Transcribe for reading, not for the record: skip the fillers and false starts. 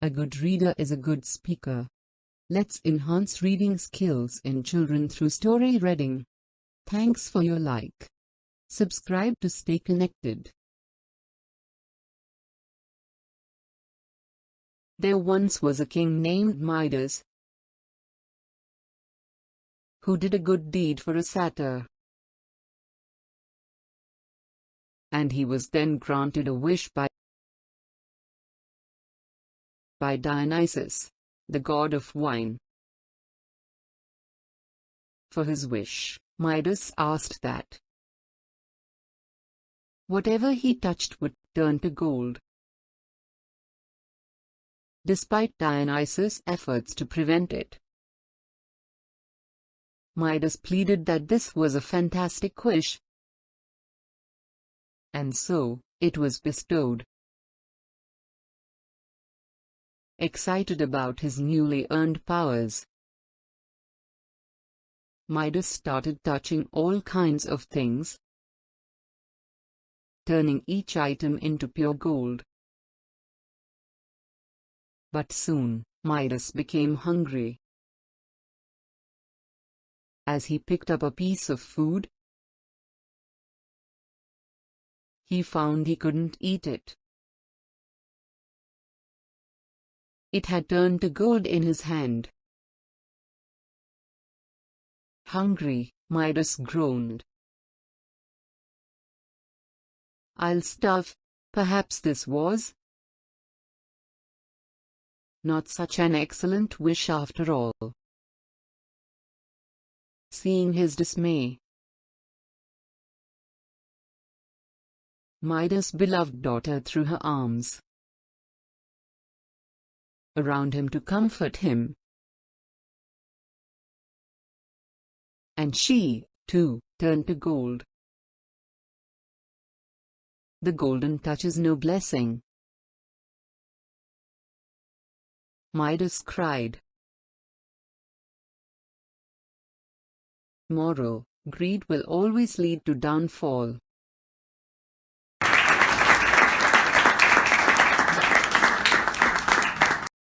A good reader is a good speaker. Let's enhance reading skills in children through story reading. Thanks for your like. Subscribe to stay connected. There once was a king named Midas, who did a good deed for a satyr. And he was then granted a wish by Dionysus, the god of wine. For his wish, Midas asked that whatever he touched would turn to gold. Despite Dionysus' efforts to prevent it, Midas pleaded that this was a fantastic wish, and so, it was bestowed. Excited about his newly earned powers, Midas started touching all kinds of things, turning each item into pure gold. But soon, Midas became hungry. As he picked up a piece of food, he found he couldn't eat it. It had turned to gold in his hand. Hungry, Midas groaned. "I'll starve." Perhaps this was not such an excellent wish after all. Seeing his dismay, Midas' beloved daughter threw her arms around him to comfort him, and she, too, turned to gold. The golden touch is no blessing, Midas cried. Moral: greed will always lead to downfall.